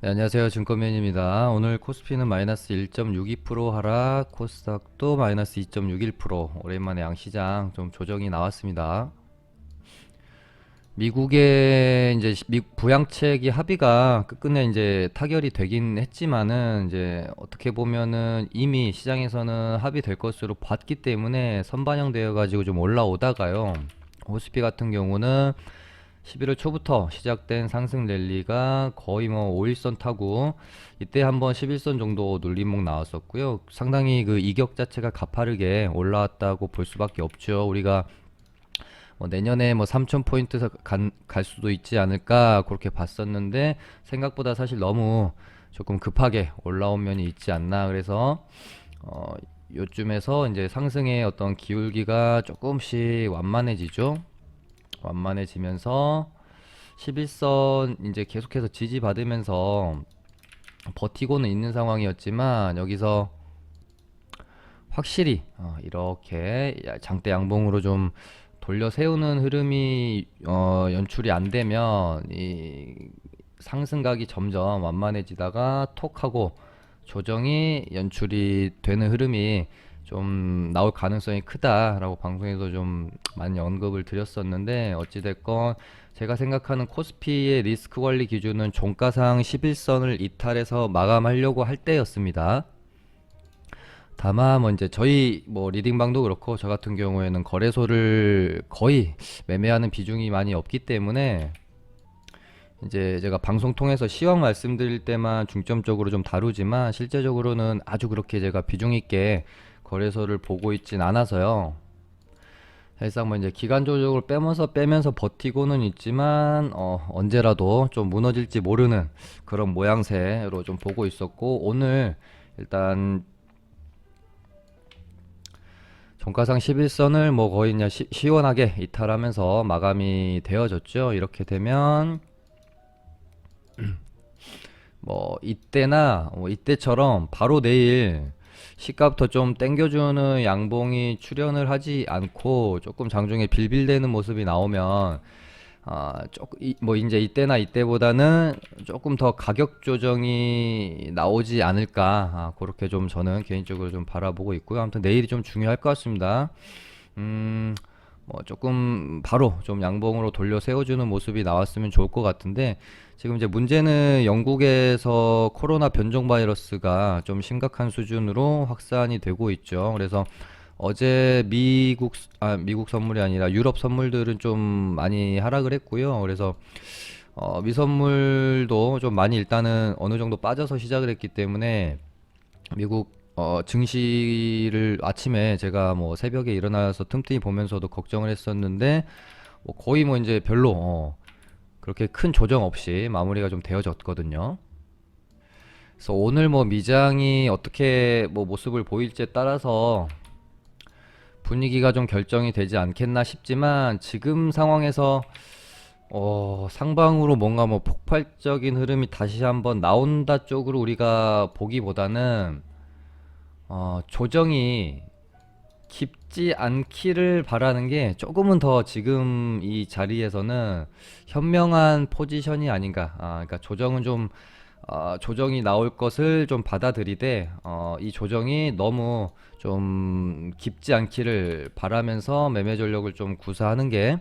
네, 안녕하세요. 증권맨입니다. 오늘 코스피는 마이너스 1.62% 하락, 코스닥도 마이너스 2.61%. 오랜만에 양시장 좀 조정이 나왔습니다. 미국의 이제 부양책이 합의가 끝끝내 이제 타결이 되긴 했지만은 이제 어떻게 보면은 이미 시장에서는 합의될 것으로 봤기 때문에 선반영되어 가지고 좀 올라오다가요. 코스피 같은 경우는 11월 초부터 시작된 상승 랠리가 거의 뭐 5일선 타고 이때 한번 11선 정도 눌림목 나왔었고요. 상당히 그 이격 자체가 가파르게 올라왔다고 볼 수밖에 없죠. 우리가 뭐 내년에 뭐 3,000포인트 갈 수도 있지 않을까 그렇게 봤었는데 생각보다 사실 너무 조금 급하게 올라온 면이 있지 않나. 그래서 요쯤에서 이제 상승의 어떤 기울기가 조금씩 완만해지죠. 완만해지면서 11선 이제 계속해서 지지받으면서 버티고는 있는 상황이었지만 여기서 확실히 이렇게 장대 양봉으로 좀 돌려 세우는 흐름이 연출이 안 되면 이 상승각이 점점 완만해지다가 톡 하고 조정이 연출이 되는 흐름이 좀 나올 가능성이 크다라고 방송에서 좀 많이 언급을 드렸었는데, 어찌됐건 제가 생각하는 코스피의 리스크 관리 기준은 종가상 11선을 이탈해서 마감하려고 할 때였습니다. 다만 뭐 이제 저희 뭐 리딩방도 그렇고 저 같은 경우에는 거래소를 거의 매매하는 비중이 많이 없기 때문에 이제 제가 방송 통해서 시황 말씀드릴 때만 중점적으로 좀 다루지만 실제적으로는 아주 그렇게 제가 비중 있게 거래소를 보고 있진 않아서요. 사실상 뭐 이제 기간 조정을 빼면서 버티고는 있지만 언제라도 좀 무너질지 모르는 그런 모양새로 좀 보고 있었고, 오늘 일단 종가상 11선을 뭐 거의 그냥 시원하게 이탈하면서 마감이 되어졌죠. 이렇게 되면 뭐 이때나 뭐 이때처럼 바로 내일 시가부터 좀 땡겨주는 양봉이 출현을 하지 않고 조금 장중에 빌빌대는 모습이 나오면 조금 뭐 이제 이때나 이때보다는 조금 더 가격 조정이 나오지 않을까, 그렇게 좀 저는 개인적으로 좀 바라보고 있고요. 아무튼 내일이 좀 중요할 것 같습니다. 음, 뭐 조금 바로 좀 양봉으로 돌려 세워주는 모습이 나왔으면 좋을 것 같은데, 지금 이제 문제는 영국에서 코로나 변종 바이러스가 좀 심각한 수준으로 확산이 되고 있죠. 그래서 어제 미국 선물이 아니라 유럽 선물들은 좀 많이 하락을 했고요. 그래서 미선물도 좀 많이 일단은 어느 정도 빠져서 시작을 했기 때문에 미국 증시를 아침에 제가 뭐 새벽에 일어나서 틈틈이 보면서도 걱정을 했었는데, 뭐 거의 뭐 이제 별로 그렇게 큰 조정 없이 마무리가 좀 되어졌거든요. 그래서 오늘 뭐 미장이 어떻게 뭐 모습을 보일지에 따라서 분위기가 좀 결정이 되지 않겠나 싶지만, 지금 상황에서 상방으로 뭔가 뭐 폭발적인 흐름이 다시 한번 나온다 쪽으로 우리가 보기보다는 조정이 깊지 않기를 바라는 게 조금은 더 지금 이 자리에서는 현명한 포지션이 아닌가. 그러니까 조정은 좀 조정이 나올 것을 좀 받아들이되 이 조정이 너무 좀 깊지 않기를 바라면서 매매 전력을 좀 구사하는 게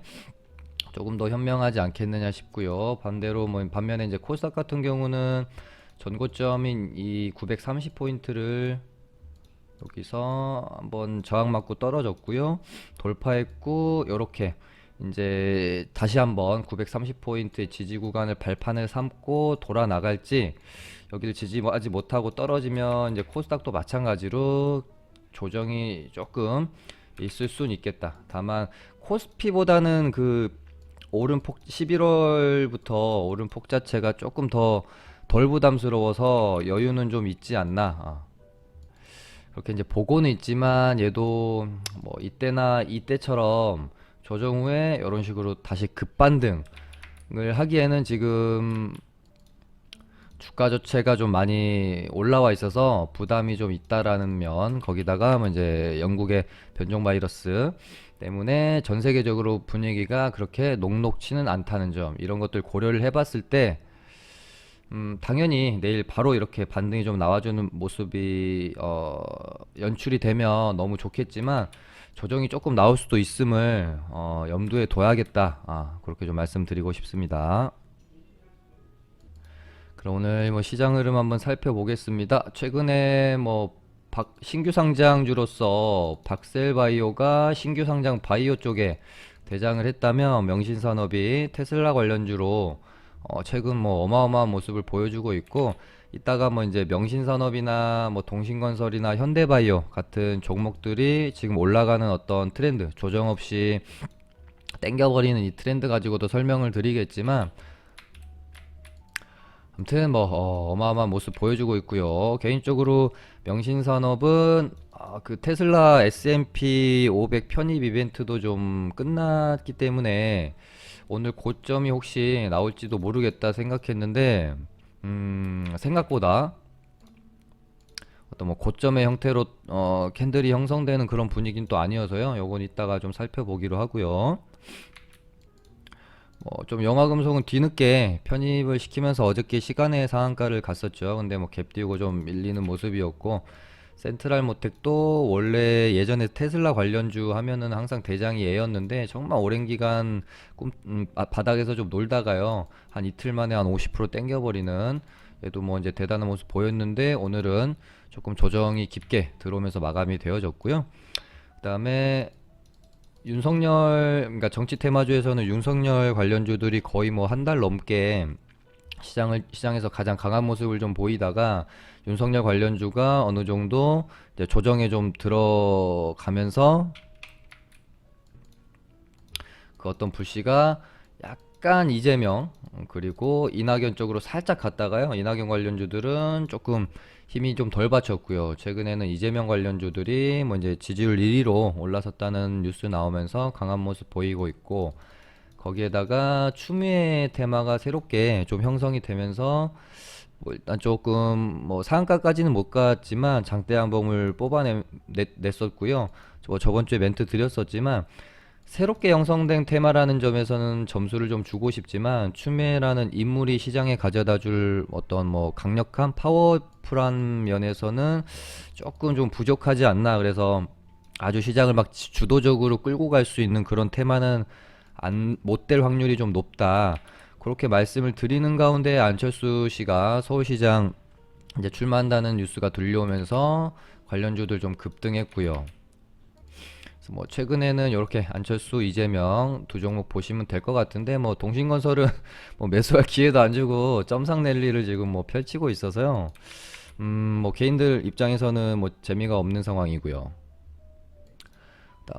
조금 더 현명하지 않겠느냐 싶고요. 반대로 뭐 반면에 이제 코스닥 같은 경우는 전고점인 이 930포인트를 여기서 한번 저항 맞고 떨어졌고요. 돌파했고 요렇게 이제 다시 한번 930포인트의 지지 구간을 발판을 삼고 돌아 나갈지, 여기를 지지하지 못하고 떨어지면 이제 코스닥도 마찬가지로 조정이 조금 있을 수는 있겠다. 다만 코스피보다는 그 오름폭 11월부터 오름폭 자체가 조금 더 덜 부담스러워서 여유는 좀 있지 않나. 그렇게 이제 보고는 있지만 얘도 뭐 이때나 이때처럼 조정 후에 이런 식으로 다시 급반등을 하기에는 지금 주가 자체가 좀 많이 올라와 있어서 부담이 좀 있다라는 면, 거기다가 뭐 이제 영국의 변종 바이러스 때문에 전 세계적으로 분위기가 그렇게 녹록치는 않다는 점, 이런 것들 고려를 해봤을 때 당연히 내일 바로 이렇게 반등이 좀 나와주는 모습이 연출이 되면 너무 좋겠지만 조정이 조금 나올 수도 있음을 염두에 둬야겠다. 그렇게 좀 말씀드리고 싶습니다. 그럼 오늘 뭐 시장 흐름 한번 살펴보겠습니다. 최근에 뭐 신규 상장주로서 박셀바이오가 신규 상장 바이오 쪽에 대장을 했다면 명신산업이 테슬라 관련주로 최근 뭐 어마어마한 모습을 보여주고 있고, 이따가 뭐 이제 명신산업이나 뭐 동신건설이나 현대바이오 같은 종목들이 지금 올라가는 어떤 트렌드, 조정 없이 땡겨버리는 이 트렌드 가지고도 설명을 드리겠지만, 아무튼 뭐 어마어마한 모습 보여주고 있고요. 개인적으로 명신산업은 그 테슬라 S&P 500 편입 이벤트도 좀 끝났기 때문에 오늘 고점이 혹시 나올지도 모르겠다 생각했는데, 생각보다 어떤 뭐 고점의 형태로 캔들이 형성되는 그런 분위기는 또 아니어서요. 요건 이따가 좀 살펴보기로 하고요. 좀 영화금속은 뒤늦게 편입을 시키면서 어저께 시간에 상한가를 갔었죠. 근데 뭐 갭 띄우고 좀 밀리는 모습이었고, 센트랄모텍도 원래 예전에 테슬라 관련주 하면은 항상 대장이 얘였는데 정말 오랜 기간 바닥에서 좀 놀다가요, 한 이틀 만에 한 50% 땡겨버리는, 얘도 뭐 이제 대단한 모습 보였는데 오늘은 조금 조정이 깊게 들어오면서 마감이 되어졌고요. 그다음에 윤석열, 그러니까 정치 테마주에서는 윤석열 관련주들이 거의 뭐 한 달 넘게 시장에서 가장 강한 모습을 좀 보이다가 윤석열 관련주가 어느 정도 이제 조정에 좀 들어가면서 그 어떤 불씨가 약간 이재명 그리고 이낙연 쪽으로 살짝 갔다가요, 이낙연 관련주들은 조금 힘이 좀 덜 받쳤고요. 최근에는 이재명 관련주들이 뭐 이제 지지율 1위로 올라섰다는 뉴스 나오면서 강한 모습 보이고 있고, 거기에다가 추미애 테마가 새롭게 좀 형성이 되면서 뭐 일단 조금 뭐 상한가까지는 못 갔지만 장대 양봉을 냈었고요. 저번 주에 멘트 드렸었지만 새롭게 형성된 테마라는 점에서는 점수를 좀 주고 싶지만, 추미애라는 인물이 시장에 가져다 줄 어떤 뭐 강력한 파워풀한 면에서는 조금 좀 부족하지 않나. 그래서 아주 시장을 막 주도적으로 끌고 갈 수 있는 그런 테마는 못 될 확률이 좀 높다. 그렇게 말씀을 드리는 가운데 안철수 씨가 서울시장 이제 출마한다는 뉴스가 들려오면서 관련주들 좀 급등했고요. 그래서 뭐 최근에는 이렇게 안철수, 이재명 두 종목 보시면 될 것 같은데, 뭐 동신건설은 뭐 매수할 기회도 안 주고 점상 랠리를 지금 뭐 펼치고 있어서요. 뭐 개인들 입장에서는 뭐 재미가 없는 상황이고요.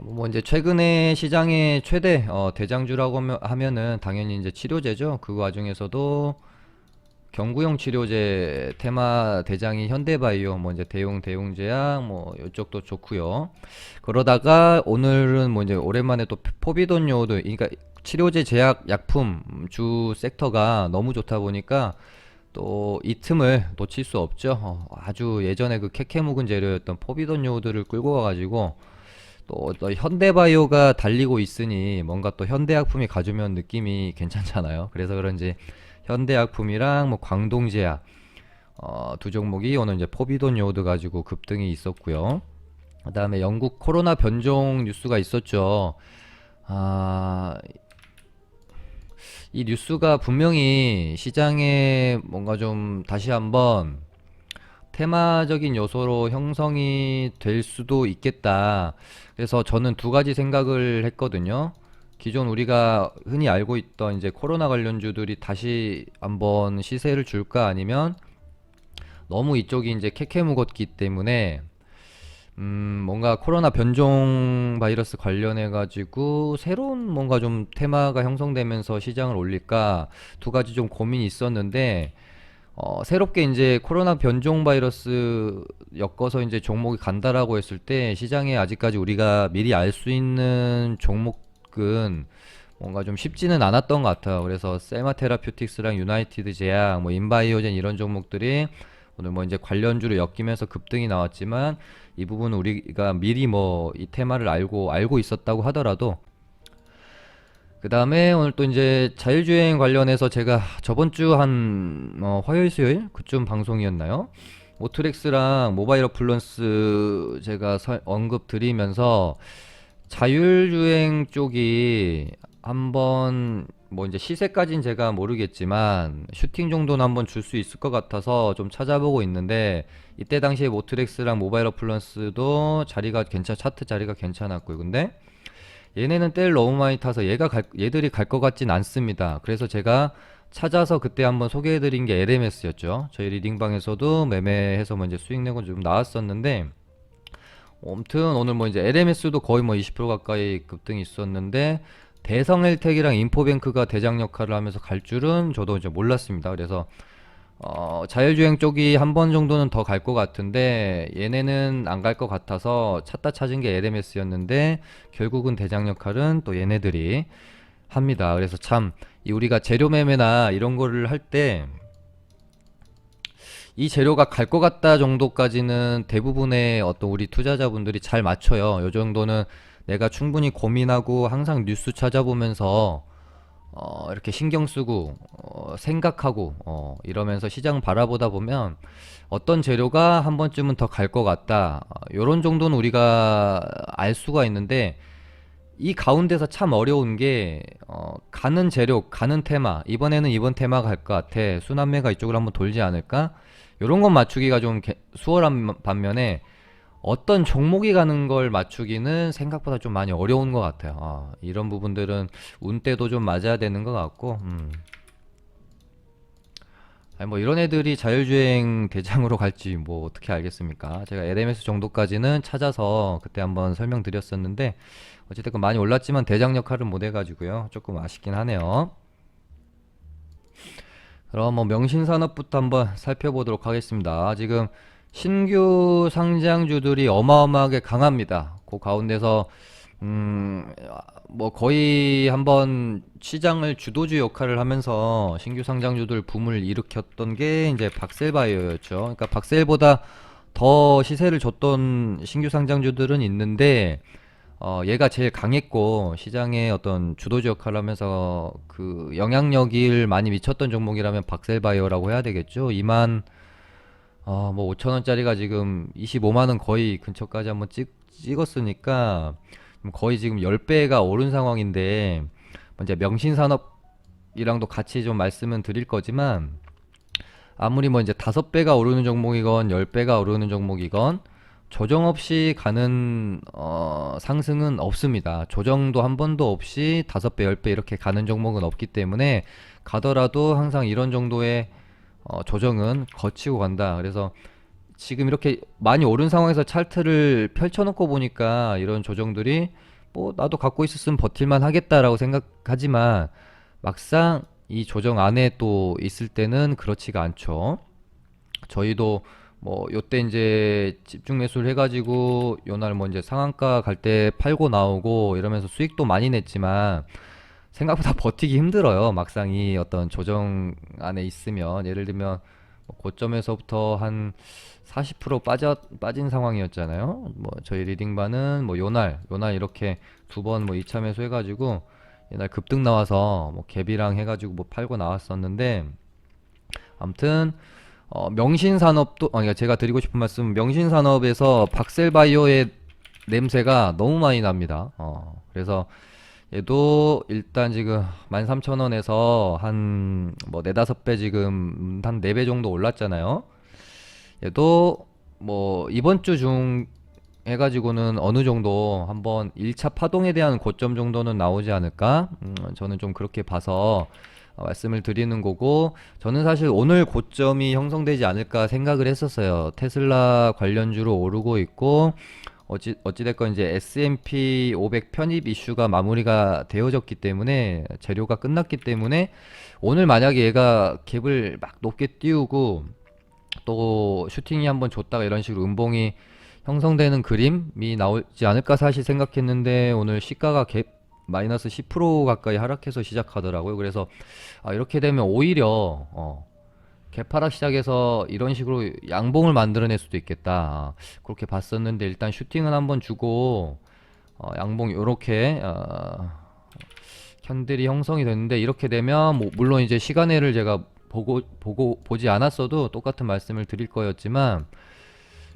뭐 이제 최근에 시장의 최대 대장주라고 하면은 당연히 이제 치료제죠. 그 와중에서도 경구용 치료제 테마 대장이 현대바이오, 뭐 이제 대웅제약 뭐 이쪽도 좋고요. 그러다가 오늘은 뭐 이제 오랜만에 또 포비돈요도, 그러니까 치료제 제약 약품 주 섹터가 너무 좋다 보니까 또 이 틈을 놓칠 수 없죠. 아주 예전에 그 캐캐 묵은 재료였던 포비돈요들을 끌고 가가지고 또 현대바이오가 달리고 있으니 뭔가 또 현대약품이 가주면 느낌이 괜찮잖아요. 그래서 그런지 현대약품이랑 뭐 광동제약 두 종목이 오늘 이제 포비돈 요오드 가지고 급등이 있었고요. 그다음에 영국 코로나 변종 뉴스가 있었죠. 아, 이 뉴스가 분명히 시장에 뭔가 좀 다시 한번 테마적인 요소로 형성이 될 수도 있겠다. 그래서 저는 두 가지 생각을 했거든요. 기존 우리가 흔히 알고 있던 이제 코로나 관련주들이 다시 한번 시세를 줄까, 아니면 너무 이쪽이 이제 캐캐묵었기 때문에 뭔가 코로나 변종 바이러스 관련해 가지고 새로운 뭔가 좀 테마가 형성되면서 시장을 올릴까, 두 가지 좀 고민이 있었는데, 새롭게 이제 코로나 변종 바이러스 엮어서 이제 종목이 간다라고 했을 때 시장에 아직까지 우리가 미리 알 수 있는 종목은 뭔가 좀 쉽지는 않았던 것 같아요. 그래서 셀마 테라퓨틱스랑 유나이티드 제약, 뭐 인바이오젠 이런 종목들이 오늘 뭐 이제 관련주로 엮이면서 급등이 나왔지만, 이 부분은 우리가 미리 뭐 이 테마를 알고 있었다고 하더라도 그 다음에 오늘 또 이제 자율주행 관련해서 제가 저번 주 한 화요일 수요일 그쯤 방송이었나요? 모트렉스랑 모바일 어플런스 제가 언급 드리면서 자율주행 쪽이 한번 뭐 이제 시세까진 제가 모르겠지만 슈팅 정도는 한번 줄 수 있을 것 같아서 좀 찾아보고 있는데, 이때 당시에 모트렉스랑 모바일 어플런스도 자리가 차트 자리가 괜찮았고요. 근데 얘네는 때를 너무 많이 타서 얘들이 갈 것 같진 않습니다. 그래서 제가 찾아서 그때 한번 소개해드린 게 LMS였죠. 저희 리딩방에서도 매매해서 뭐 이제 수익 내고 좀 나왔었는데, 아무튼 오늘 뭐 이제 LMS도 거의 뭐 20% 가까이 급등이 있었는데, 대성 헬텍이랑 인포뱅크가 대장 역할을 하면서 갈 줄은 저도 이제 몰랐습니다. 그래서 자율주행 쪽이 한 번 정도는 더 갈 것 같은데 얘네는 안 갈 것 같아서 찾다 찾은 게 LMS였는데, 결국은 대장 역할은 또 얘네들이 합니다. 그래서 참 우리가 재료 매매나 이런 거를 할 때 이 재료가 갈 것 같다 정도까지는 대부분의 어떤 우리 투자자분들이 잘 맞춰요. 요 정도는 내가 충분히 고민하고 항상 뉴스 찾아보면서 이렇게 신경 쓰고 생각하고 이러면서 시장 바라보다 보면 어떤 재료가 한 번쯤은 더 갈 것 같다, 요런 정도는 우리가 알 수가 있는데, 이 가운데서 참 어려운 게 가는 재료, 가는 테마, 이번에는 이번 테마가 갈 것 같아, 순환매가 이쪽으로 한번 돌지 않을까, 요런 건 맞추기가 좀 수월한 반면에 어떤 종목이 가는 걸 맞추기는 생각보다 좀 많이 어려운 것 같아요. 이런 부분들은 운때도 좀 맞아야 되는 것 같고, 아니 뭐 이런 애들이 자율주행 대장으로 갈지 뭐 어떻게 알겠습니까? 제가 LMS 정도까지는 찾아서 그때 한번 설명드렸었는데, 어쨌든 많이 올랐지만 대장 역할은 못 해가지고요. 조금 아쉽긴 하네요. 그럼 뭐 명신산업부터 한번 살펴보도록 하겠습니다. 지금 신규 상장주들이 어마어마하게 강합니다. 그 가운데서 뭐 거의 한번 시장을 주도주 역할을 하면서 신규 상장주들 붐을 일으켰던 게 이제 박셀바이오였죠. 그러니까 박셀보다 더 시세를 줬던 신규 상장주들은 있는데, 얘가 제일 강했고 시장의 어떤 주도주 역할을 하면서 그 영향력을 많이 미쳤던 종목이라면 박셀바이오라고 해야 되겠죠. 2만 뭐 5천원짜리가 지금 25만원 거의 근처까지 한번 찍었으니까 거의 지금 10배가 오른 상황인데, 이제 명신산업이랑도 같이 좀 말씀은 드릴 거지만, 아무리 뭐 이제 5배가 오르는 종목이건 10배가 오르는 종목이건 조정 없이 가는 상승은 없습니다. 조정도 한 번도 없이 5배, 10배 이렇게 가는 종목은 없기 때문에, 가더라도 항상 이런 정도의 조정은 거치고 간다. 그래서 지금 이렇게 많이 오른 상황에서 차트를 펼쳐놓고 보니까 이런 조정들이 뭐 나도 갖고 있었으면 버틸만 하겠다라고 생각하지만, 막상 이 조정 안에 또 있을 때는 그렇지가 않죠. 저희도 뭐 요때 이제 집중 매수를 해가지고 요날 뭐 이제 상한가 갈 때 팔고 나오고 이러면서 수익도 많이 냈지만, 생각보다 버티기 힘들어요. 막상 이 어떤 조정 안에 있으면, 예를 들면 뭐 고점에서부터 한 40% 빠진 상황이었잖아요. 뭐 저희 리딩반은 뭐 요날 이렇게 두 번 뭐 2차 매수 해가지고 옛날 급등 나와서 뭐 갭이랑 해가지고 뭐 팔고 나왔었는데, 아무튼 명신산업도, 그러니까 제가 드리고 싶은 말씀, 명신산업에서 박셀바이오의 냄새가 너무 많이 납니다. 그래서 얘도 일단 지금 13,000원에서 한 뭐 4, 5배, 지금 한 4배 정도 올랐잖아요. 얘도 뭐 이번 주 중 해가지고는 어느 정도 한번 1차 파동에 대한 고점 정도는 나오지 않을까? 저는 좀 그렇게 봐서 말씀을 드리는 거고, 저는 사실 오늘 고점이 형성되지 않을까 생각을 했었어요. 테슬라 관련주로 오르고 있고, 어찌됐건 이제 S&P 500 편입 이슈가 마무리가 되어졌기 때문에, 재료가 끝났기 때문에, 오늘 만약에 얘가 갭을 막 높게 띄우고 또 슈팅이 한번 줬다가 이런 식으로 음봉이 형성되는 그림이 나오지 않을까 사실 생각했는데, 오늘 시가가 갭 마이너스 10% 가까이 하락해서 시작하더라고요. 그래서 이렇게 되면 오히려 개파락 시작해서 이런 식으로 양봉을 만들어낼 수도 있겠다, 그렇게 봤었는데, 일단 슈팅은 한번 주고 양봉 요렇게 캔들이 형성이 됐는데 이렇게 되면 뭐 물론 이제 시간외를 제가 보지 않았어도 똑같은 말씀을 드릴 거였지만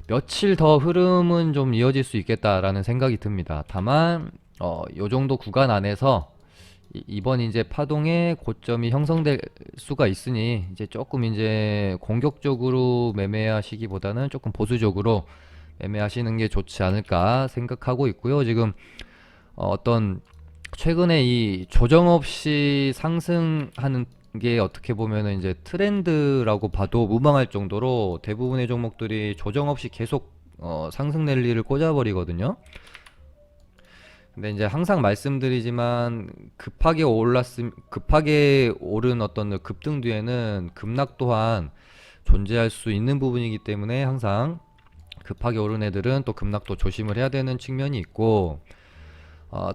며칠 더 흐름은 좀 이어질 수 있겠다라는 생각이 듭니다. 다만 요 정도 구간 안에서 이번 이제 파동의 고점이 형성될 수가 있으니 이제 조금 이제 공격적으로 매매하시기보다는 조금 보수적으로 매매하시는 게 좋지 않을까 생각하고 있고요. 지금 어떤 최근에 이 조정 없이 상승하는 게 어떻게 보면은 이제 트렌드라고 봐도 무방할 정도로 대부분의 종목들이 조정 없이 계속 상승 랠리를 꽂아버리거든요. 근데 이제 항상 말씀드리지만 급하게 오른 어떤 그 급등 뒤에는 급락 또한 존재할 수 있는 부분이기 때문에 항상 급하게 오른 애들은 또 급락도 조심을 해야 되는 측면이 있고,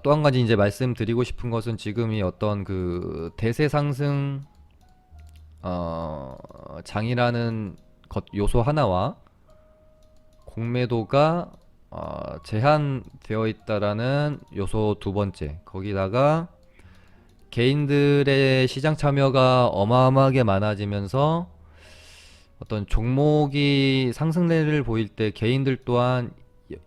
또 한 가지 이제 말씀드리고 싶은 것은 지금 이 어떤 그 대세 상승 장이라는 요소 하나와 공매도가 제한되어 있다라는 요소 두 번째, 거기다가 개인들의 시장 참여가 어마어마하게 많아지면서 어떤 종목이 상승 랠리를 보일 때 개인들 또한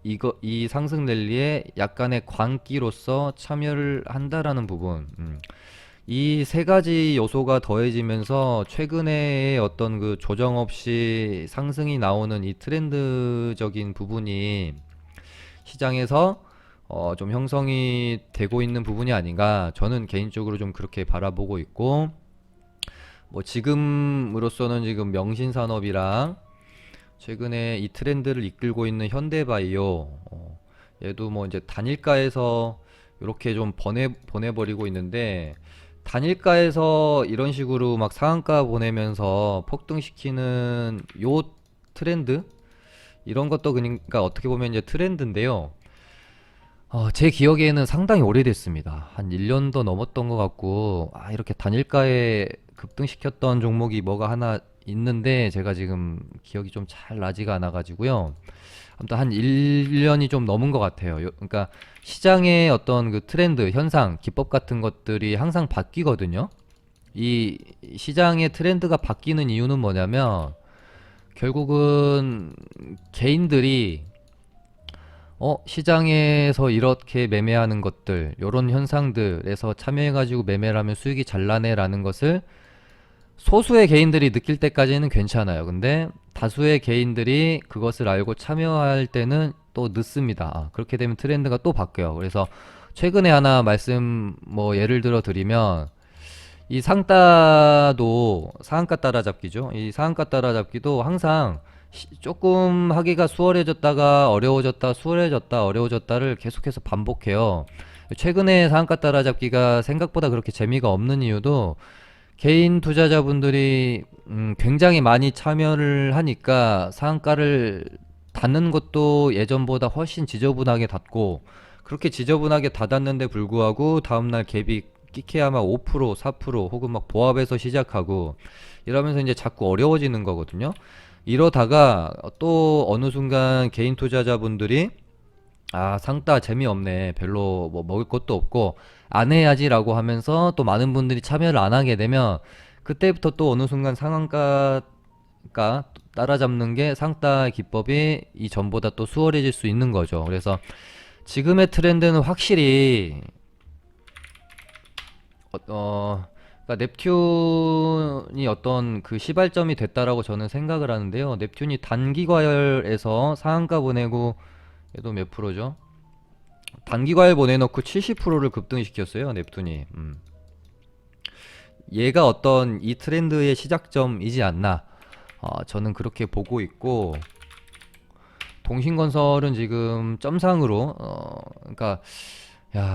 이 상승 랠리에 약간의 광기로서 참여를 한다라는 부분, 이 세 가지 요소가 더해지면서 최근에 어떤 그 조정 없이 상승이 나오는 이 트렌드적인 부분이 시장에서 좀 형성이 되고 있는 부분이 아닌가, 저는 개인적으로 좀 그렇게 바라보고 있고, 뭐 지금으로서는 지금 명신산업이랑 최근에 이 트렌드를 이끌고 있는 현대바이오, 얘도 뭐 이제 단일가에서 이렇게 좀 보내버리고 있는데, 단일가에서 이런 식으로 막 상한가 보내면서 폭등시키는 요 트렌드, 이런 것도 그러니까 어떻게 보면 이제 트렌드인데요. 제 기억에는 상당히 오래됐습니다. 한 1년도 넘었던 것 같고, 이렇게 단일가에 급등시켰던 종목이 뭐가 하나 있는데 제가 지금 기억이 좀 잘 나지가 않아 가지고요. 아무튼 한 1년이 좀 넘은 것 같아요. 그러니까 시장의 어떤 그 트렌드, 현상, 기법 같은 것들이 항상 바뀌거든요. 이 시장의 트렌드가 바뀌는 이유는 뭐냐면 결국은 개인들이 시장에서 이렇게 매매하는 것들, 요런 현상들에서 참여해가지고 매매를 하면 수익이 잘 나네라는 것을 소수의 개인들이 느낄 때까지는 괜찮아요. 근데 다수의 개인들이 그것을 알고 참여할 때는 또 늦습니다. 그렇게 되면 트렌드가 또 바뀌어요. 그래서 최근에 하나 말씀 뭐 예를 들어 드리면, 이 상따도 상한가 따라잡기죠. 이 상한가 따라잡기도 항상 조금 하기가 수월해졌다가 어려워졌다, 수월해졌다, 어려워졌다를 계속해서 반복해요. 최근에 상한가 따라잡기가 생각보다 그렇게 재미가 없는 이유도 개인 투자자분들이 굉장히 많이 참여를 하니까 상한가를 닫는 것도 예전보다 훨씬 지저분하게 닫고, 그렇게 지저분하게 닫았는데 불구하고 다음날 갭이 끼케야 막 5%, 4% 혹은 막 보합해서 시작하고 이러면서 이제 자꾸 어려워지는 거거든요. 이러다가 또 어느 순간 개인 투자자분들이 상따 재미없네, 별로 뭐 먹을 것도 없고 안 해야지라고 하면서 또 많은 분들이 참여를 안 하게 되면 그때부터 또 어느 순간 상한가가 따라잡는 게 상따 기법이 이전보다 또 수월해질 수 있는 거죠. 그래서 지금의 트렌드는 확실히 그러니까 넵튠이 어떤 그 시발점이 됐다라고 저는 생각을 하는데요. 넵튠이 단기 과열에서 상한가 보내고, 얘도 몇 프로죠? 단기 과열 보내놓고 70%를 급등시켰어요, 넵튠이. 얘가 어떤 이 트렌드의 시작점이지 않나, 저는 그렇게 보고 있고, 동신건설은 지금 점상으로 그러니까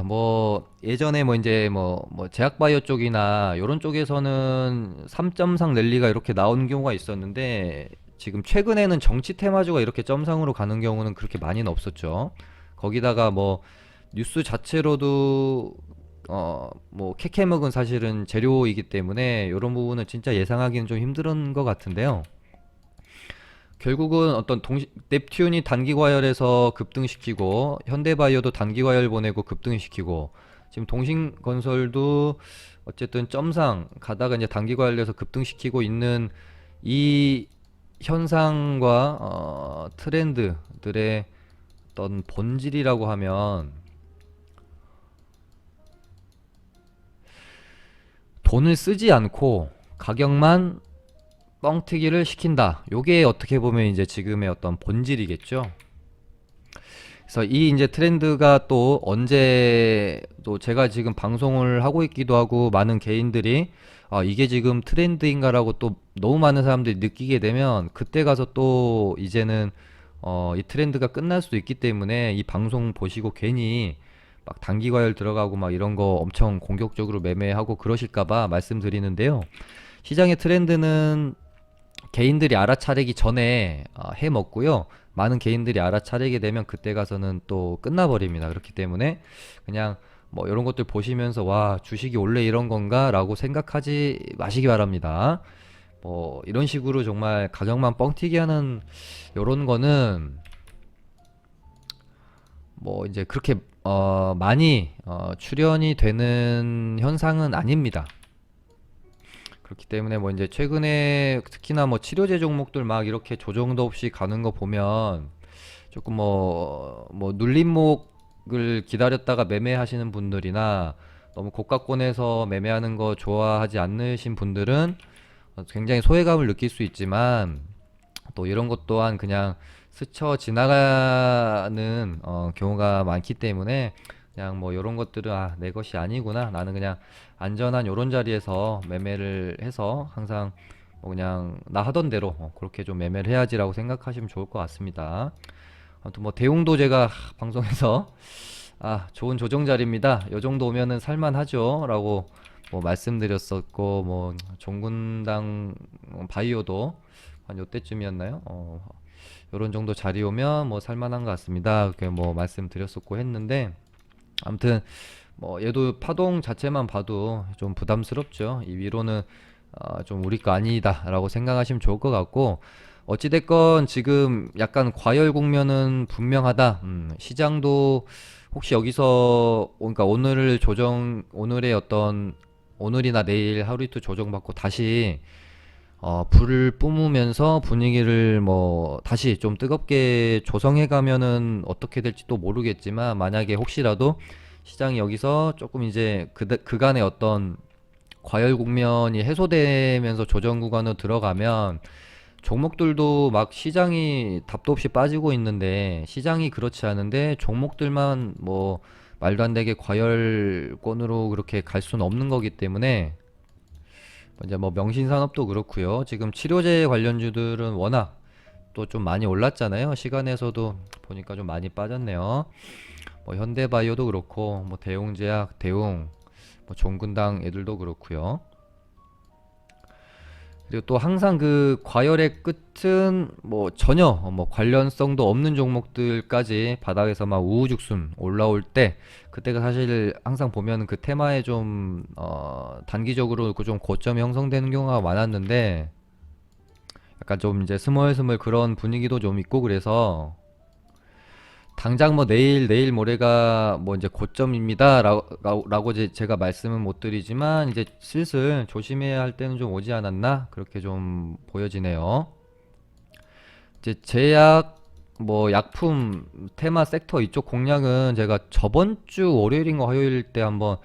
뭐 예전에 뭐 이제 뭐 제약바이오 쪽이나 요런 쪽에서는 3점상 랠리가 이렇게 나오는 경우가 있었는데, 지금 최근에는 정치 테마주가 이렇게 점상으로 가는 경우는 그렇게 많이는 없었죠. 거기다가 뭐 뉴스 자체로도 뭐 캐캐먹은 사실은 재료이기 때문에 요런 부분은 진짜 예상하기는 좀 힘든 것 같은데요. 결국은 어떤 넵튠이 단기 과열에서 급등시키고 현대바이오도 단기 과열 보내고 급등시키고, 지금 동신건설도 어쨌든 점상 가다가 이제 단기 과열돼서 급등시키고 있는 이 현상과 트렌드들의 어떤 본질이라고 하면 돈을 쓰지 않고 가격만 뻥튀기를 시킨다. 요게 어떻게 보면 이제 지금의 어떤 본질이겠죠. 그래서 이 이제 트렌드가 또 언제 또 제가 지금 방송을 하고 있기도 하고 많은 개인들이 이게 지금 트렌드인가라고 또 너무 많은 사람들이 느끼게 되면 그때 가서 또 이제는 이 트렌드가 끝날 수도 있기 때문에 이 방송 보시고 괜히 막 단기 과열 들어가고 막 이런 거 엄청 공격적으로 매매하고 그러실까봐 말씀드리는데요. 시장의 트렌드는 개인들이 알아차리기 전에 해 먹고요. 많은 개인들이 알아차리게 되면 그때 가서는 또 끝나버립니다. 그렇기 때문에 그냥 뭐 이런 것들 보시면서 와, 주식이 원래 이런 건가? 라고 생각하지 마시기 바랍니다. 뭐 이런 식으로 정말 가격만 뻥튀기 하는 요런 거는 뭐 이제 그렇게 많이 출연이 되는 현상은 아닙니다. 그렇기 때문에 뭐 이제 최근에 특히나 뭐 치료제 종목들 막 이렇게 조정도 없이 가는 거 보면 조금 뭐 눌림목을 기다렸다가 매매하시는 분들이나 너무 고가권에서 매매하는 거 좋아하지 않으신 분들은 굉장히 소외감을 느낄 수 있지만 또 이런 것 또한 그냥 스쳐 지나가는 경우가 많기 때문에 그냥 뭐 이런 것들은 내 것이 아니구나. 나는 그냥 안전한 요런 자리에서 매매를 해서 항상 뭐 그냥 나 하던 대로 그렇게 좀 매매를 해야지라고 생각하시면 좋을 것 같습니다. 아무튼 뭐 대웅도 제가 방송에서 좋은 조정 자리입니다. 요 정도 오면은 살만하죠. 라고 뭐 말씀드렸었고 뭐 종군당 바이오도 한 요때쯤이었나요? 요런 정도 자리 오면 뭐 살만한 것 같습니다. 그렇게 뭐 말씀드렸었고 했는데 아무튼 뭐 얘도 파동 자체만 봐도 좀 부담스럽죠. 이 위로는 좀 우리 거 아니다 라고 생각하시면 좋을 것 같고 어찌됐건 지금 약간 과열 국면은 분명하다. 시장도 혹시 여기서 그러니까 오늘의 어떤 오늘이나 내일 하루 이틀 조정받고 다시 불을 뿜으면서 분위기를 뭐 다시 좀 뜨겁게 조성해 가면은 어떻게 될지 또 모르겠지만 만약에 혹시라도 시장이 여기서 조금 이제 그간의 어떤 과열 국면이 해소되면서 조정 구간으로 들어가면 종목들도 막 시장이 답도 없이 빠지고 있는데 시장이 그렇지 않은데 종목들만 뭐 말도 안 되게 과열권으로 그렇게 갈 수는 없는 거기 때문에 이제 뭐 명신산업도 그렇고요. 지금 치료제 관련주들은 워낙 또 좀 많이 올랐잖아요. 시간에서도 보니까 좀 많이 빠졌네요. 뭐 현대바이오도 그렇고 뭐 대웅제약, 대웅, 뭐 종근당 애들도 그렇고요. 그리고 또 항상 그 과열의 끝은 뭐 전혀 뭐 관련성도 없는 종목들까지 바닥에서 막 우후죽순 올라올 때 그때가 사실 항상 보면 그 테마에 좀 단기적으로 그 좀 고점이 형성되는 경우가 많았는데 약간 좀 이제 스멀스멀 그런 분위기도 좀 있고 그래서 당장 뭐 내일 모레가 뭐 이제 고점입니다 라고 제가 말씀은 못 드리지만 이제 슬슬 조심해야 할 때는 좀 오지 않았나 그렇게 좀 보여지네요. 이제 제약 뭐 약품 테마 섹터 이쪽 공략은 제가 저번 주 월요일인가 화요일 때 한번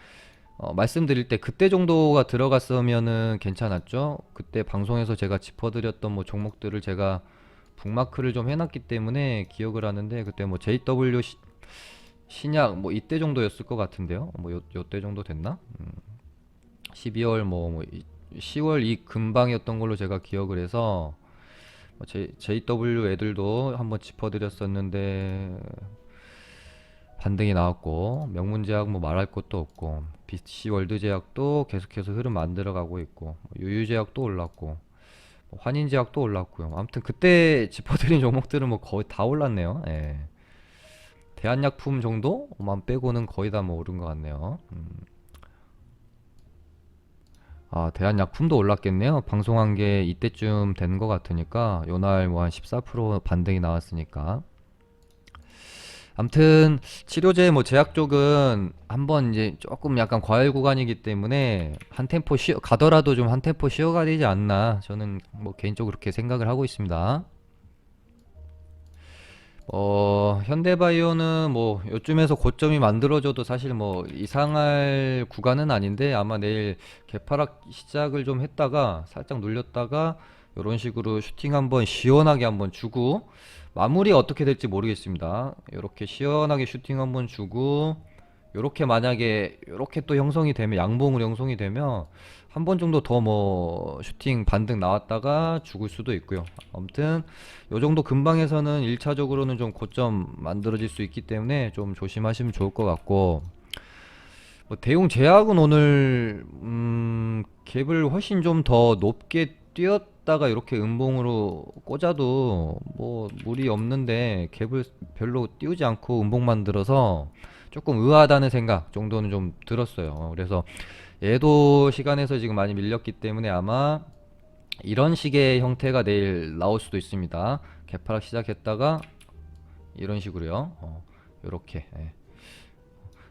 말씀드릴 때 그때 정도가 들어갔으면은 괜찮았죠. 그때 방송에서 제가 짚어드렸던 뭐 종목들을 제가 북마크를 좀 해놨기 때문에 기억을 하는데 그때 뭐 JW 신약 뭐 이때 정도였을 것 같은데요. 뭐 요때 정도 됐나? 12월 뭐 10월 이 근방이었던 걸로 제가 기억을 해서 뭐 JW 애들도 한번 짚어드렸었는데 반등이 나왔고 명문제약 뭐 말할 것도 없고 BC월드제약도 계속해서 흐름 만들어가고 있고 뭐 유유제약도 올랐고 뭐 환인제약도 올랐고요. 아무튼 그때 짚어드린 종목들은 뭐 거의 다 올랐네요. 예. 대한약품 정도만 빼고는 거의 다 뭐 오른 것 같네요. 대한약품도 올랐겠네요. 방송한 게 이때쯤 된 것 같으니까 요날 뭐 한 14% 반등이 나왔으니까 아무튼 치료제 뭐 제약 쪽은 한번 이제 조금 약간 과열 구간이기 때문에 한 템포 쉬어 가더라도 좀 한 템포 쉬어가야 되지 않나 저는 뭐 개인적으로 그렇게 생각을 하고 있습니다. 현대바이오는 뭐 요쯤에서 고점이 만들어져도 사실 뭐 이상할 구간은 아닌데 아마 내일 개파락 시작을 좀 했다가 살짝 눌렸다가 이런 식으로 슈팅 한번 시원하게 한번 주고 마무리 어떻게 될지 모르겠습니다. 이렇게 시원하게 슈팅 한번 주고 요렇게 만약에 요렇게 또 형성이 되면 양봉으로 형성이 되면 한 번 정도 더 뭐 슈팅 반등 나왔다가 죽을 수도 있고요. 아무튼 요 정도 근방에서는 1차적으로는 좀 고점 만들어질 수 있기 때문에 좀 조심하시면 좋을 것 같고 뭐 대웅 제약은 오늘 갭을 훨씬 좀 더 높게 뛰었다가 이렇게 음봉으로 꽂아도 뭐 무리 없는데 갭을 별로 띄우지 않고 음봉 만들어서 조금 의아하다는 생각 정도는 좀 들었어요. 그래서 얘도 시간에서 지금 많이 밀렸기 때문에 아마 이런 식의 형태가 내일 나올 수도 있습니다. 개파락 시작했다가 이런 식으로요. 요렇게. 예.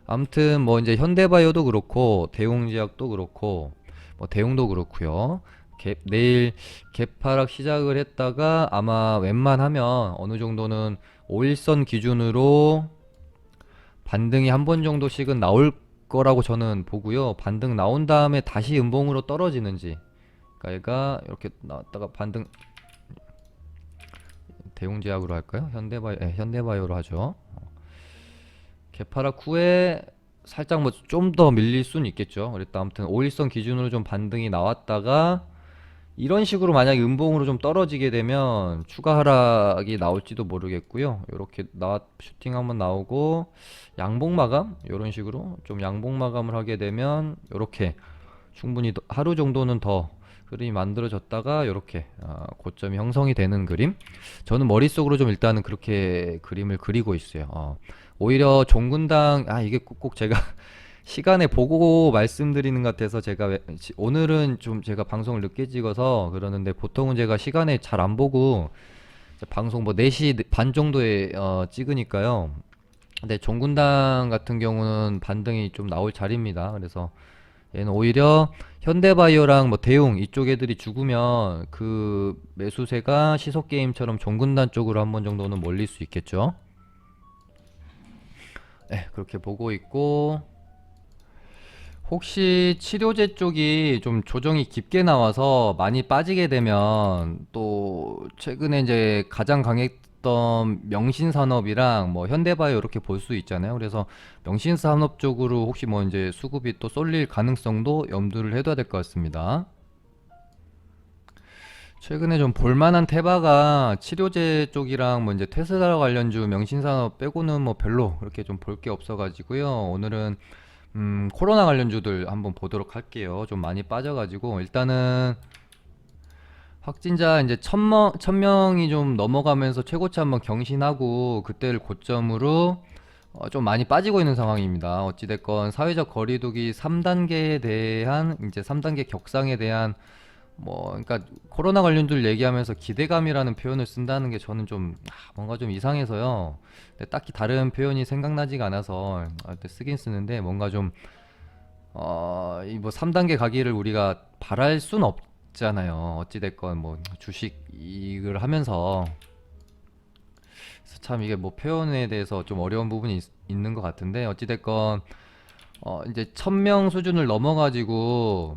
아무튼 뭐 이제 현대바이오도 그렇고 대웅제약도 그렇고 뭐 대웅도 그렇고요. 내일 개파락 시작을 했다가 아마 웬만하면 어느 정도는 5일선 기준으로 반등이 한 번 정도씩은 나올 거라고 저는 보고요. 반등 나온 다음에 다시 음봉으로 떨어지는지. 그러니까 얘가 이렇게 나왔다가 반등 대웅제약으로 할까요? 현대바이오로 하죠. 개파락 후에 살짝 뭐 좀 더 밀릴 수는 있겠죠. 그랬다 아무튼 5일선 기준으로 좀 반등이 나왔다가 이런 식으로 만약에 음봉으로 좀 떨어지게 되면 추가 하락이 나올지도 모르겠고요. 이렇게 슈팅 한번 나오고 양봉 마감 이런 식으로 좀 양봉 마감을 하게 되면 이렇게 충분히 하루 정도는 더 그림이 만들어졌다가 이렇게 고점이 형성이 되는 그림. 저는 머릿속으로 좀 일단은 그렇게 그림을 그리고 있어요. 오히려 종군당 이게 꼭 제가 시간에 보고 말씀드리는 것 같아서 제가 오늘은 좀 제가 방송을 늦게 찍어서 그러는데 보통은 제가 시간에 잘 안 보고 방송 뭐 4시 반 정도에 찍으니까요. 근데 종군당 같은 경우는 반등이 좀 나올 자리입니다. 그래서 얘는 오히려 현대바이오랑 뭐 대웅 이쪽 애들이 죽으면 그 매수세가 시속게임처럼 종군단 쪽으로 한 번 정도는 몰릴 수 있겠죠. 네, 그렇게 보고 있고 혹시 치료제 쪽이 좀 조정이 깊게 나와서 많이 빠지게 되면 또 최근에 이제 가장 강했던 명신산업이랑 뭐 현대바이오 이렇게 볼 수 있잖아요. 그래서 명신산업 쪽으로 혹시 뭐 이제 수급이 또 쏠릴 가능성도 염두를 해둬야 될 것 같습니다. 최근에 좀 볼만한 테마가 치료제 쪽이랑 뭐 이제 테슬라 관련주 명신산업 빼고는 뭐 별로 그렇게 좀 볼 게 없어가지고요. 오늘은 코로나 관련주들 한번 보도록 할게요. 좀 많이 빠져가지고 일단은 확진자 이제 1000명이 좀 넘어가면서 최고치 한번 경신하고 그때를 고점으로 좀 많이 빠지고 있는 상황입니다. 어찌됐건 사회적 거리두기 3단계에 대한 이제 3단계 격상에 대한 뭐 그러니까 코로나 관련들 얘기하면서 기대감이라는 표현을 쓴다는 게 저는 좀 뭔가 좀 이상해서요. 근데 딱히 다른 표현이 생각나지가 않아서 쓰긴 쓰는데 뭔가 좀 이 뭐 3단계 가기를 우리가 바랄 순 없잖아요. 어찌됐건 뭐 주식 이익을 하면서 그래서 참 이게 뭐 표현에 대해서 좀 어려운 부분이 있는 것 같은데 어찌됐건 이제 1000명 수준을 넘어가지고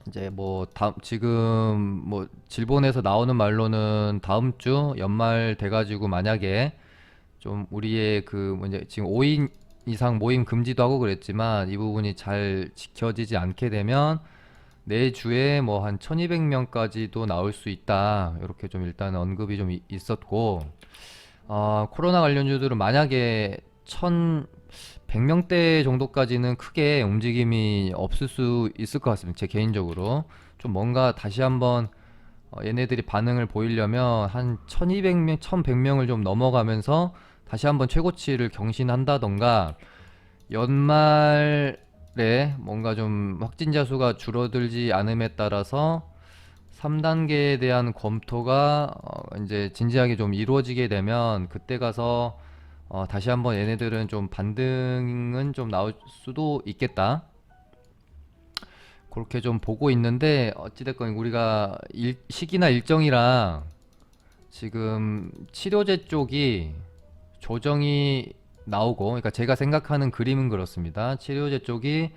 이제 뭐 지금 뭐 질본에서 나오는 말로는 다음 주 연말 돼가지고 만약에 좀 우리의 그 뭐 이제 지금 5인 이상 모임 금지도 하고 그랬지만 이 부분이 잘 지켜지지 않게 되면 내주에 뭐 한 1200명까지도 나올 수 있다. 이렇게 좀 일단 언급이 좀 있었고 코로나 관련주들은 만약에 1100명대 정도까지는 크게 움직임이 없을 수 있을 것 같습니다. 제 개인적으로 좀 뭔가 다시 한번 얘네들이 반응을 보이려면 한 1200명, 1100명을 좀 넘어가면서 다시 한번 최고치를 경신한다던가 연말에 뭔가 좀 확진자 수가 줄어들지 않음에 따라서 3단계에 대한 검토가 이제 진지하게 좀 이루어지게 되면 그때 가서 다시 한번 얘네들은 좀 반등은 좀 나올 수도 있겠다. 그렇게 좀 보고 있는데 어찌됐건 우리가 시기나 일정이랑 지금 치료제 쪽이 조정이 나오고, 그러니까 제가 생각하는 그림은 그렇습니다. 치료제 쪽이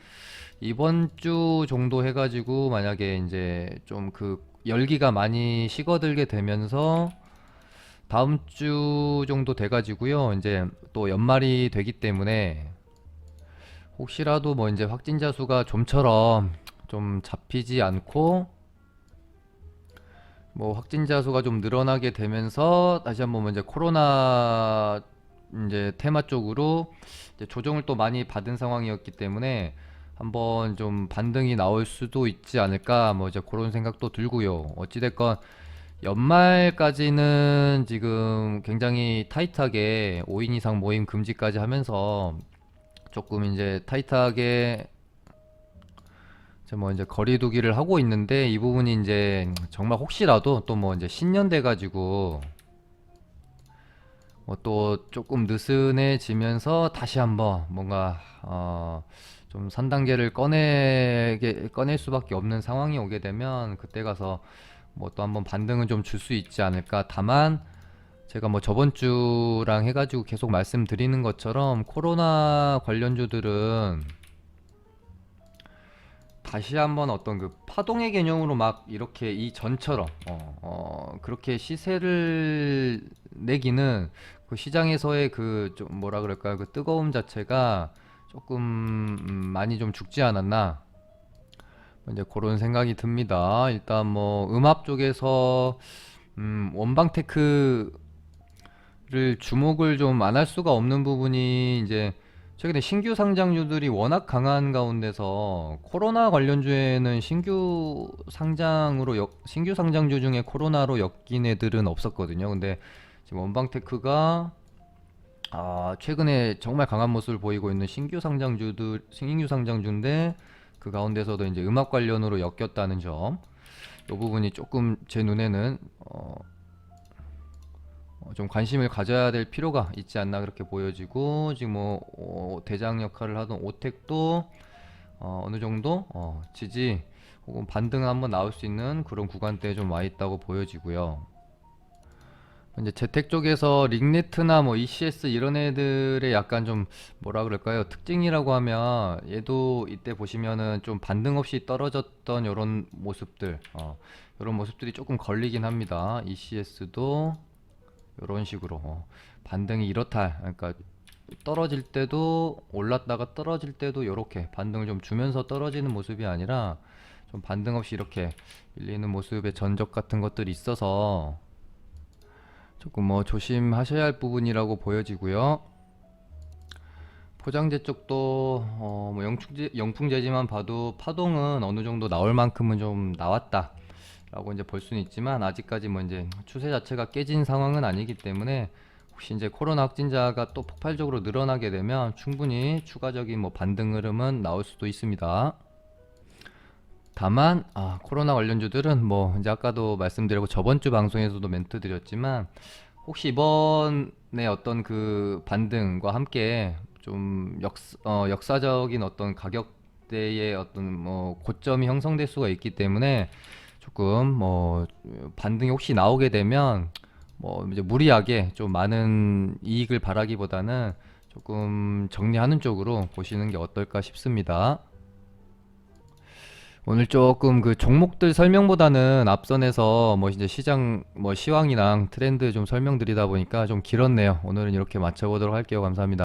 이번 주 정도 해가지고 만약에 이제 좀 그 열기가 많이 식어들게 되면서 다음 주 정도 돼가지고요. 이제 또 연말이 되기 때문에 혹시라도 뭐 이제 확진자 수가 좀처럼 좀 잡히지 않고 뭐 확진자 수가 좀 늘어나게 되면서 다시 한번 뭐 이제 코로나 이제 테마 쪽으로 이제 조정을 또 많이 받은 상황이었기 때문에 한번 좀 반등이 나올 수도 있지 않을까 뭐 이제 그런 생각도 들고요. 어찌됐건 연말까지는 지금 굉장히 타이트하게 5인 이상 모임 금지까지 하면서 조금 이제 타이트하게 이제 뭐 이제 거리두기를 하고 있는데 이 부분이 이제 정말 혹시라도 또 뭐 이제 신년 돼 가지고 뭐 또 조금 느슨해지면서 다시 한번 뭔가 좀 3단계를 꺼낼 수밖에 없는 상황이 오게 되면 그때 가서 뭐 또 한번 반등은 좀 줄 수 있지 않을까. 다만 제가 뭐 저번 주랑 해가지고 계속 말씀드리는 것처럼 코로나 관련주들은 다시 한번 어떤 그 파동의 개념으로 막 이렇게 이 전처럼 그렇게 시세를 내기는 그 시장에서의 그 좀 뭐라 그럴까요? 그 뜨거움 자체가 조금 많이 좀 죽지 않았나 이제 그런 생각이 듭니다. 일단 뭐 음압 쪽에서 원방테크를 주목을 좀 안 할 수가 없는 부분이 이제 최근에 신규 상장주들이 워낙 강한 가운데서 코로나 관련주에는 신규 상장주 중에 코로나로 엮인 애들은 없었거든요. 근데 지금 원방테크가 최근에 정말 강한 모습을 보이고 있는 신규 상장주인데 그 가운데서도 이제 음악 관련으로 엮였다는 점, 이 부분이 조금 제 눈에는 좀 관심을 가져야 될 필요가 있지 않나 그렇게 보여지고 지금 뭐 대장 역할을 하던 오텍도 어느 정도 지지 혹은 반등 한번 나올 수 있는 그런 구간대에 좀 와 있다고 보여지고요. 이제 재택 쪽에서 링네트나 뭐 ECS 이런 애들의 약간 좀 뭐라 그럴까요? 특징이라고 하면 얘도 이때 보시면은 좀 반등 없이 떨어졌던 요런 모습들, 요런 모습들이 조금 걸리긴 합니다. ECS도 요런 식으로 반등이 이렇다. 그러니까 떨어질 때도 올랐다가 떨어질 때도 요렇게 반등을 좀 주면서 떨어지는 모습이 아니라 좀 반등 없이 이렇게 밀리는 모습의 전적 같은 것들이 있어서 조금 뭐 조심하셔야 할 부분이라고 보여지고요. 포장재 쪽도 뭐 영풍재지만 봐도 파동은 어느 정도 나올 만큼은 좀 나왔다 라고 이제 볼 수는 있지만 아직까지 뭐 이제 추세 자체가 깨진 상황은 아니기 때문에 혹시 이제 코로나 확진자가 또 폭발적으로 늘어나게 되면 충분히 추가적인 뭐 반등 흐름은 나올 수도 있습니다. 다만 코로나 관련주들은 뭐 이제 아까도 말씀드렸고 저번 주 방송에서도 멘트 드렸지만 혹시 이번에 어떤 그 반등과 함께 좀 역사적인 어떤 가격대의 어떤 뭐 고점이 형성될 수가 있기 때문에 조금 뭐 반등이 혹시 나오게 되면 뭐 이제 무리하게 좀 많은 이익을 바라기보다는 조금 정리하는 쪽으로 보시는 게 어떨까 싶습니다. 오늘 조금 그 종목들 설명보다는 앞선에서 뭐 이제 시장 뭐 시황이랑 트렌드 좀 설명드리다 보니까 좀 길었네요. 오늘은 이렇게 마쳐보도록 할게요. 감사합니다.